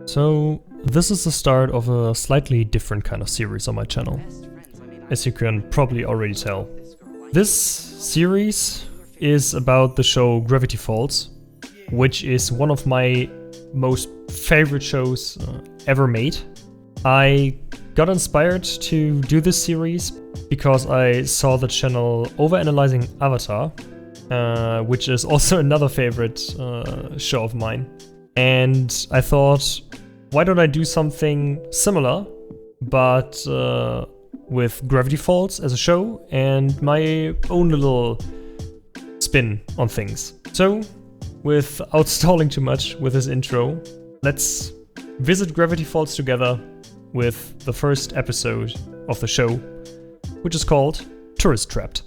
So, this is the start of a slightly different kind of series on my channel, as you can probably already tell. This series is about the show Gravity Falls, which is one of my most favorite shows ever made. I got inspired to do this series because I saw the channel Overanalyzing Avatar, which is also another favorite show of mine. And I thought, why don't I do something similar, but with Gravity Falls as a show and my own little spin on things. So, without stalling too much with this intro, let's visit Gravity Falls together with the first episode of the show, which is called Tourist Trapped.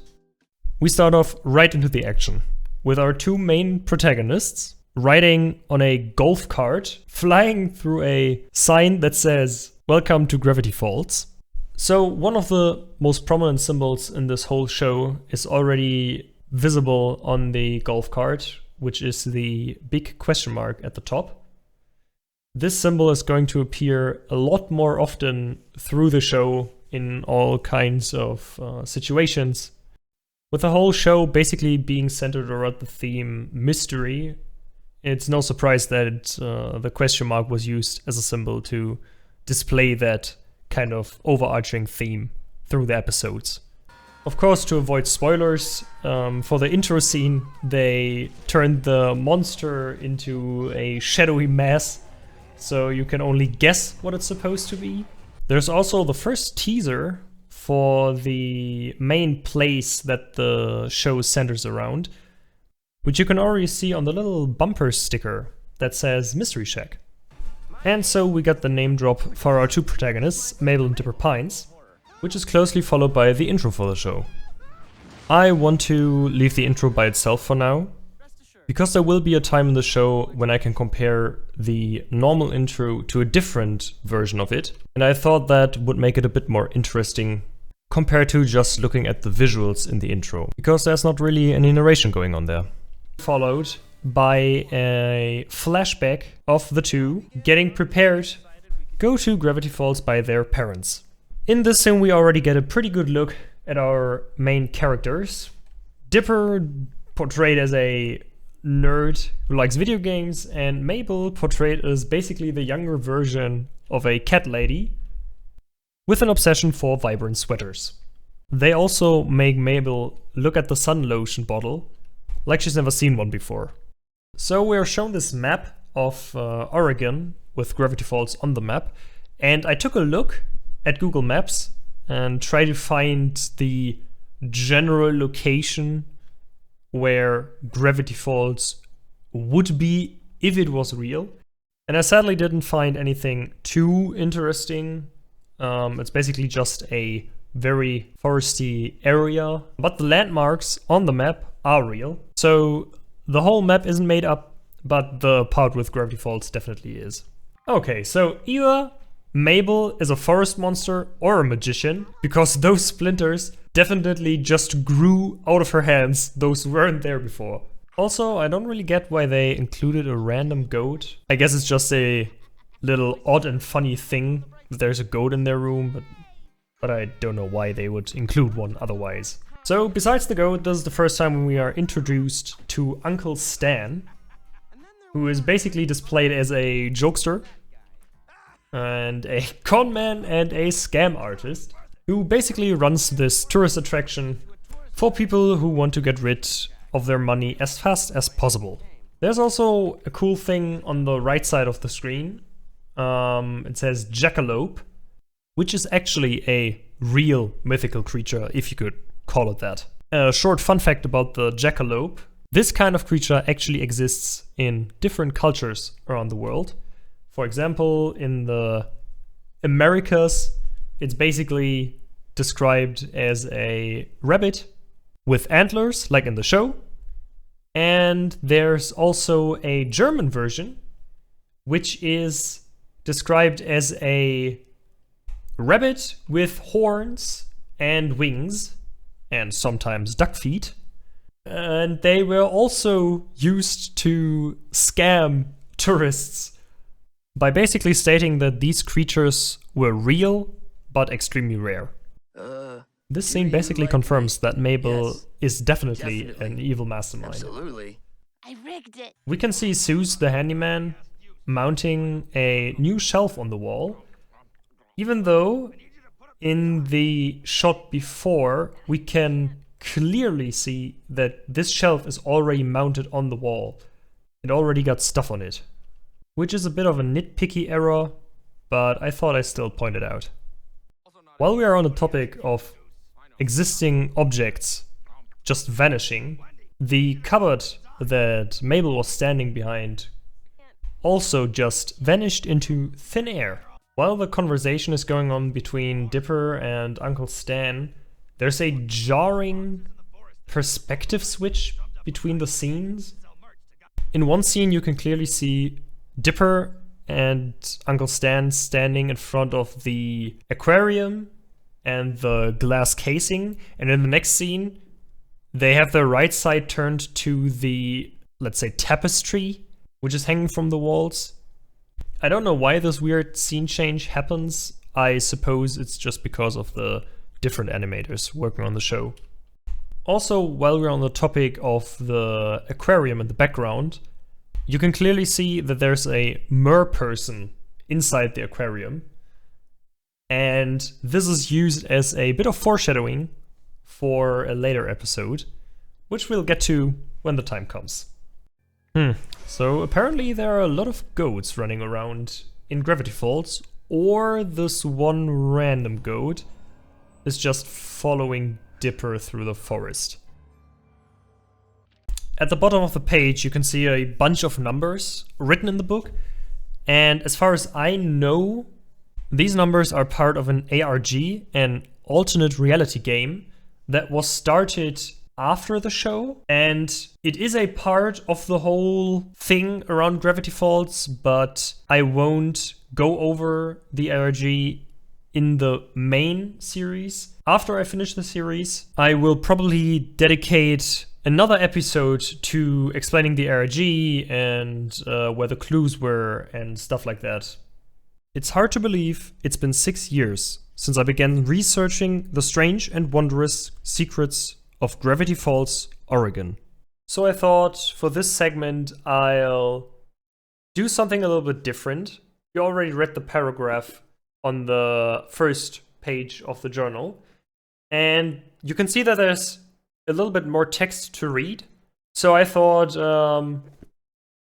We start off right into the action, with our two main protagonists riding on a golf cart, flying through a sign that says, "Welcome to Gravity Falls." So one of the most prominent symbols in this whole show is already visible on the golf cart, which is the big question mark at the top. This symbol is going to appear a lot more often through the show in all kinds of situations, with the whole show basically being centered around the theme mystery. It's no surprise that the question mark was used as a symbol to display that kind of overarching theme through the episodes. Of course, to avoid spoilers, for the intro scene, they turned the monster into a shadowy mass, so you can only guess what it's supposed to be. There's also the first teaser for the main place that the show centers around, which you can already see on the little bumper sticker that says Mystery Shack. And so we got the name drop for our two protagonists, Mabel and Dipper Pines, which is closely followed by the intro for the show. I want to leave the intro by itself for now, because there will be a time in the show when I can compare the normal intro to a different version of it, and I thought that would make it a bit more interesting compared to just looking at the visuals in the intro, because there's not really any narration going on there. Followed by a flashback of the two getting prepared go to Gravity Falls by their parents. In this scene we already get a pretty good look at our main characters. Dipper, portrayed as a nerd who likes video games, and Mabel, portrayed as basically the younger version of a cat lady with an obsession for vibrant sweaters. They also make Mabel look at the sun lotion bottle like she's never seen one before. So we're shown this map of Oregon with Gravity Falls on the map, and I took a look at Google Maps and tried to find the general location where Gravity Falls would be if it was real. And I sadly didn't find anything too interesting. It's basically just a very foresty area, but the landmarks on the map are real. So the whole map isn't made up, but the part with Gravity Falls definitely is. Okay, so either Mabel is a forest monster or a magician, because those splinters definitely just grew out of her hands. Those weren't there before. Also, I don't really get why they included a random goat. I guess it's just a little odd and funny thing that there's a goat in their room, but I don't know why they would include one otherwise. So, besides the goat, this is the first time when we are introduced to Uncle Stan, who is basically displayed as a jokester and a conman and a scam artist, who basically runs this tourist attraction for people who want to get rid of their money as fast as possible. There's also a cool thing on the right side of the screen. It says Jackalope, which is actually a real mythical creature, if you could call it that. A short fun fact about the jackalope: this kind of creature actually exists in different cultures around the world. For example, in the Americas, it's basically described as a rabbit with antlers, like in the show. And there's also a German version, which is described as a rabbit with horns and wings, and sometimes duck feet. And they were also used to scam tourists by basically stating that these creatures were real, but extremely rare. This scene basically confirms that Mabel is definitely an evil mastermind. Absolutely. I rigged it. We can see Zeus the handyman mounting a new shelf on the wall, even though in the shot before we can clearly see that this shelf is already mounted on the wall. It already got stuff on it, which is a bit of a nitpicky error, but I thought I still point it out. While we are on the topic of existing objects just vanishing, the cupboard that Mabel was standing behind also just vanished into thin air. While the conversation is going on between Dipper and Uncle Stan, there's a jarring perspective switch between the scenes. In one scene you can clearly see Dipper and Uncle Stan standing in front of the aquarium and the glass casing, and in the next scene they have their right side turned to the, let's say, tapestry which is hanging from the walls. I don't know why this weird scene change happens. I suppose it's just because of the different animators working on the show. Also, while we're on the topic of the aquarium in the background, you can clearly see that there's a mer person inside the aquarium. And this is used as a bit of foreshadowing for a later episode, which we'll get to when the time comes. So apparently there are a lot of goats running around in Gravity Falls, or this one random goat is just following Dipper through the forest. At the bottom of the page you can see a bunch of numbers written in the book, and as far as I know, these numbers are part of an ARG, an alternate reality game that was started after the show, and it is a part of the whole thing around Gravity Falls, but I won't go over the ARG in the main series. After I finish the series, I will probably dedicate another episode to explaining the ARG and where the clues were and stuff like that. It's hard to believe it's been 6 years since I began researching the strange and wondrous secrets of Gravity Falls, Oregon. So I thought for this segment I'll do something a little bit different. You already read the paragraph on the first page of the journal, and you can see that there's a little bit more text to read. So I thought,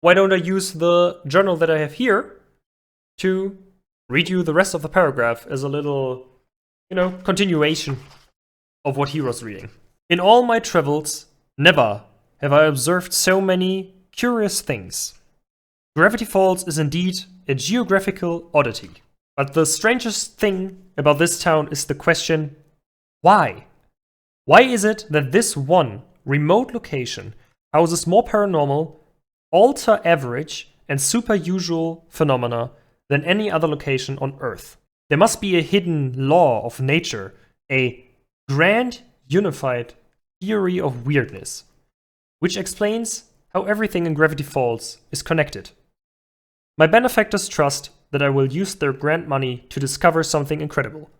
why don't I use the journal that I have here to read you the rest of the paragraph as a little, continuation of what he was reading. In all my travels, never have I observed so many curious things. Gravity Falls is indeed a geographical oddity. But the strangest thing about this town is the question, why? Why is it that this one remote location houses more paranormal, ultra-average, and super-usual phenomena than any other location on Earth? There must be a hidden law of nature, a grand, unified theory of weirdness, which explains how everything in Gravity Falls is connected. My benefactors trust that I will use their grant money to discover something incredible,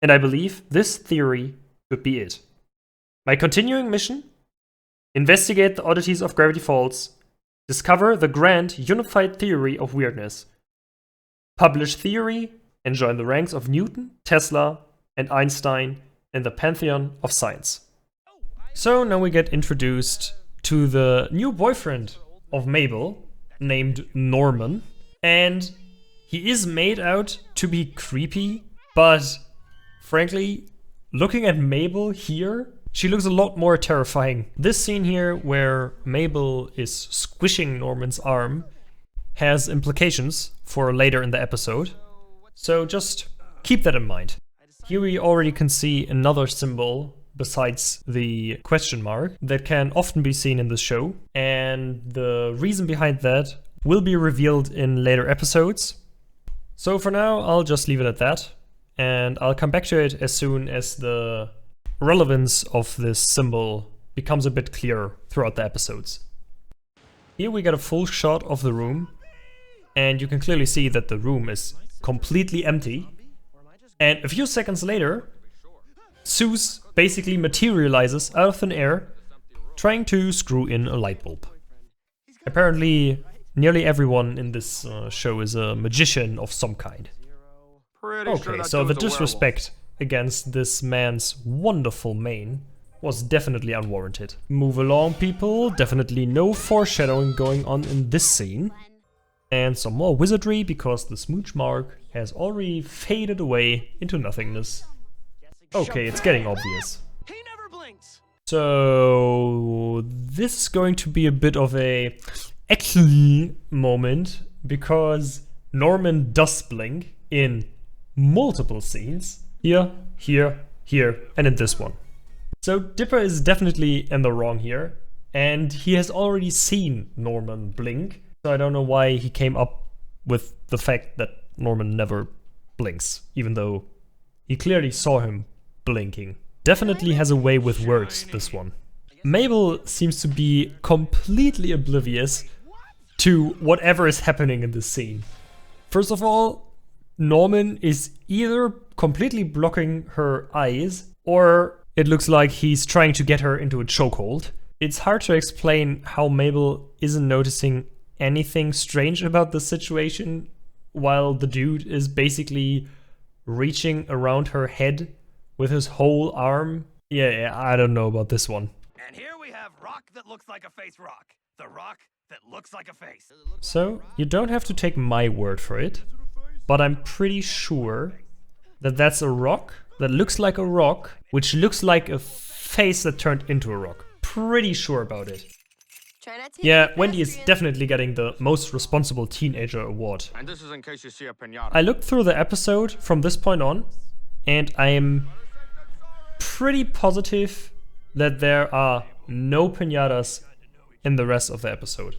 and I believe this theory could be it. My continuing mission? Investigate the oddities of Gravity Falls, discover the grand unified theory of weirdness, publish theory, and join the ranks of Newton, Tesla, and Einstein in the pantheon of science. So now we get introduced to the new boyfriend of Mabel, named Norman, and he is made out to be creepy, but frankly, looking at Mabel here, she looks a lot more terrifying. This scene here, where Mabel is squishing Norman's arm, has implications for later in the episode, so just keep that in mind. Here we already can see another symbol besides the question mark that can often be seen in this show, and the reason behind that will be revealed in later episodes. So for now, I'll just leave it at that, and I'll come back to it as soon as the relevance of this symbol becomes a bit clearer throughout the episodes. Here we get a full shot of the room, and you can clearly see that the room is completely empty. And a few seconds later, Zeus basically materializes out of thin air, trying to screw in a light bulb. Apparently, nearly everyone in this show is a magician of some kind. Okay, so the disrespect against this man's wonderful mane was definitely unwarranted. Move along, people. Definitely no foreshadowing going on in this scene. And some more wizardry, because the smooch mark has already faded away into nothingness. Okay, it's getting obvious. So this is going to be a bit of a actually moment, because Norman does blink in multiple scenes. Here, here, here, and in this one. So Dipper is definitely in the wrong here, and he has already seen Norman blink. So I don't know why he came up with the fact that Norman never blinks, even though he clearly saw him blinking. Definitely has a way with words, this one. Mabel seems to be completely oblivious to whatever is happening in this scene. First of all, Norman is either completely blocking her eyes, or it looks like he's trying to get her into a chokehold. It's hard to explain how Mabel isn't noticing anything strange about the situation, while the dude is basically reaching around her head with his whole arm. Yeah, I don't know about this one. And here we have rock that looks like a face rock. The rock that looks like a face. So, you don't have to take my word for it, but I'm pretty sure that that's a rock that looks like a rock, which looks like a face that turned into a rock. Pretty sure about it. Yeah, Wendy is definitely getting the most responsible teenager award. And this is in case you see a pinata. I looked through the episode from this point on, and I am pretty positive that there are no piñatas in the rest of the episode.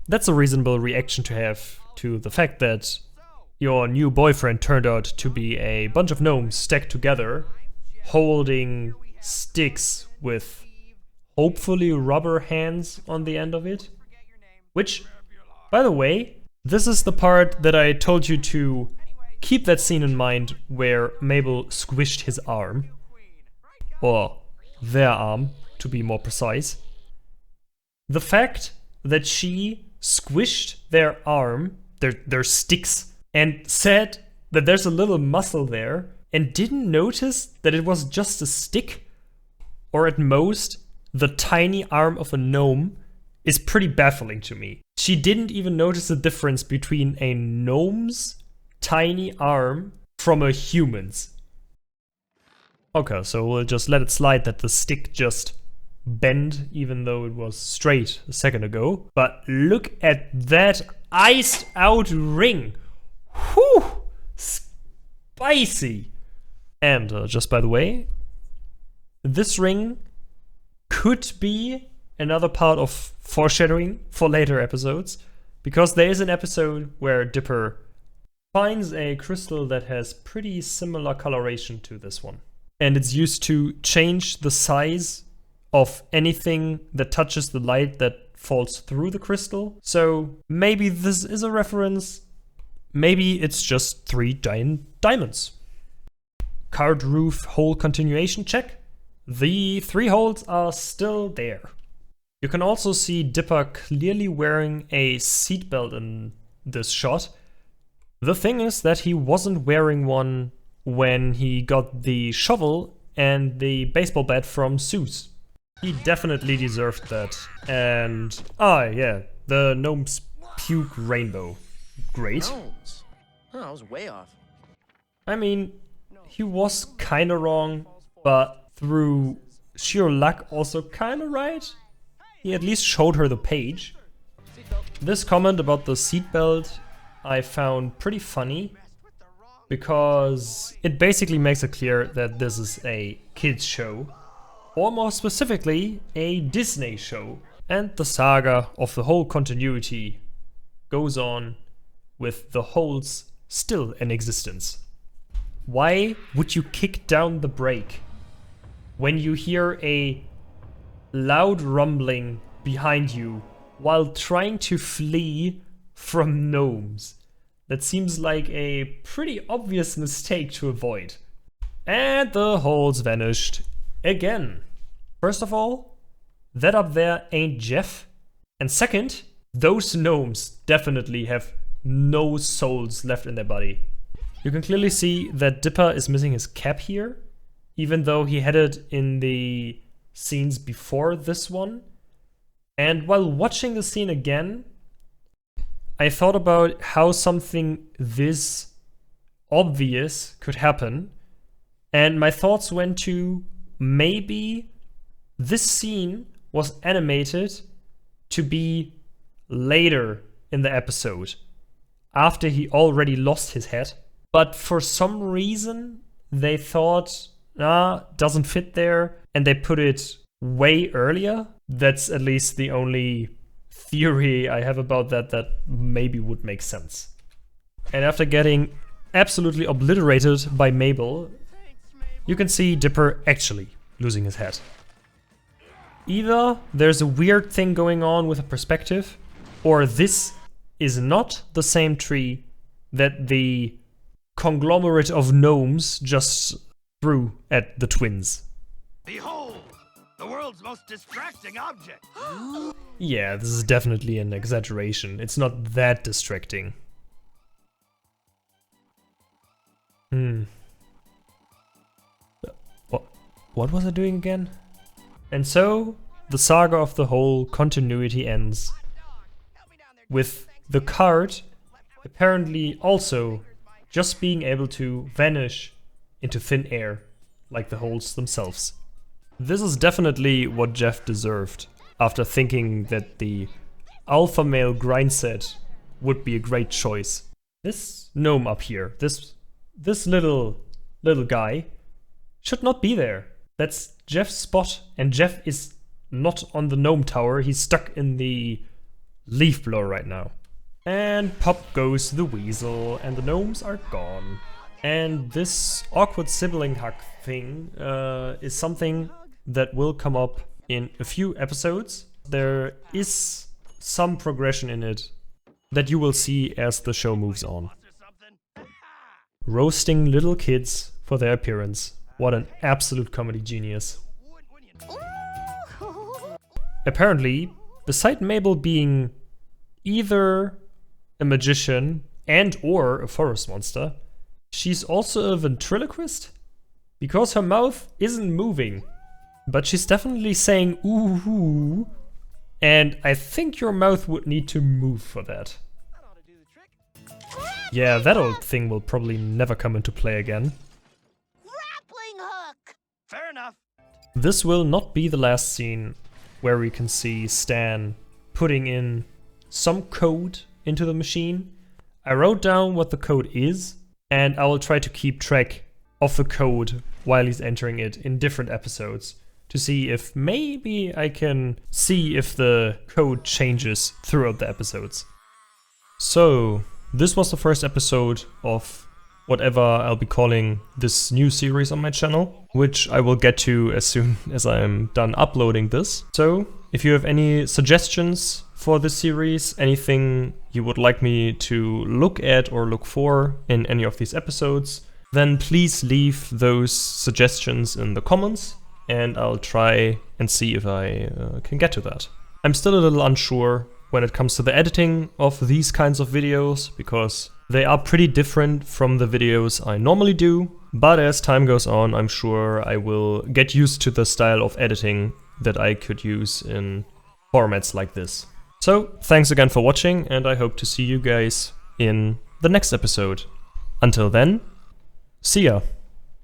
That's a reasonable reaction to have to the fact that your new boyfriend turned out to be a bunch of gnomes stacked together, holding sticks with hopefully rubber hands on the end of it. Which, by the way, this is the part that I told you to keep that scene in mind where Mabel squished his arm. Or their arm, to be more precise. The fact that she squished their arm, their sticks, and said that there's a little muscle there, and didn't notice that it was just a stick, or at most the tiny arm of a gnome, is pretty baffling to me. She didn't even notice the difference between a gnome's tiny arm from a human's. Okay, so we'll just let it slide that the stick just bent, even though it was straight a second ago. But look at that iced out ring. Whew! Spicy! And just by the way, this ring could be another part of foreshadowing for later episodes, because there is an episode where Dipper finds a crystal that has pretty similar coloration to this one. And it's used to change the size of anything that touches the light that falls through the crystal. So maybe this is a reference. Maybe it's just 3 giant diamonds. Card roof hole continuation check. The 3 holes are still there. You can also see Dipper clearly wearing a seatbelt in this shot. The thing is that he wasn't wearing one when he got the shovel and the baseball bat from Zeus. He definitely deserved that. And, yeah, the gnome's puke rainbow. Great. Gnomes? Oh, I was way off. I mean, he was kinda wrong, but through sheer luck also kinda right. He at least showed her the page. This comment about the seatbelt I found pretty funny, because it basically makes it clear that this is a kids show, or more specifically, a Disney show. And the saga of the whole continuity goes on with the holes still in existence. Why would you kick down the brake when you hear a loud rumbling behind you while trying to flee from gnomes. That seems like a pretty obvious mistake to avoid. And the holes vanished again. First of all, that up there ain't Jeff. And second, those gnomes definitely have no souls left in their body. You can clearly see that Dipper is missing his cap here, even though he had it in the scenes before this one. And while watching the scene again, I thought about how something this obvious could happen. And my thoughts went to maybe this scene was animated to be later in the episode, after he already lost his head. But for some reason, they thought, nah, doesn't fit there, and they put it way earlier. That's at least the only theory I have about that maybe would make sense. And after getting absolutely obliterated by Mabel, you can see Dipper actually losing his head. Either there's a weird thing going on with a perspective, or this is not the same tree that the conglomerate of gnomes just threw at the twins. Behold, the world's most distracting object. Yeah, this is definitely an exaggeration. It's not that distracting. What was I doing again? And so, the saga of the whole continuity ends with the card apparently also just being able to vanish into thin air, like the holes themselves. This is definitely what Jeff deserved, after thinking that the alpha male grind set would be a great choice. This gnome up here, this little guy, should not be there. That's Jeff's spot, and Jeff is not on the gnome tower, he's stuck in the leaf blower right now. And pop goes the weasel, and the gnomes are gone. And this awkward sibling hug thing is something that will come up in a few episodes. There is some progression in it that you will see as the show moves on. Roasting little kids for their appearance. What an absolute comedy genius. Apparently, beside Mabel being either a magician and or a forest monster, she's also a ventriloquist? Because her mouth isn't moving, but she's definitely saying ooh, ooh, and I think your mouth would need to move for that. Yeah, that old thing will probably never come into play again. Grappling hook! Fair enough. This will not be the last scene where we can see Stan putting in some code into the machine. I wrote down what the code is, and I will try to keep track of the code while he's entering it in different episodes to see if maybe I can see if the code changes throughout the episodes. So, this was the first episode of whatever I'll be calling this new series on my channel, which I will get to as soon as I'm done uploading this. So, if you have any suggestions for this series, anything you would like me to look at or look for in any of these episodes, then please leave those suggestions in the comments and I'll try and see if I can get to that. I'm still a little unsure when it comes to the editing of these kinds of videos because they are pretty different from the videos I normally do, but as time goes on, I'm sure I will get used to the style of editing that I could use in formats like this. So, thanks again for watching, and I hope to see you guys in the next episode. Until then, see ya!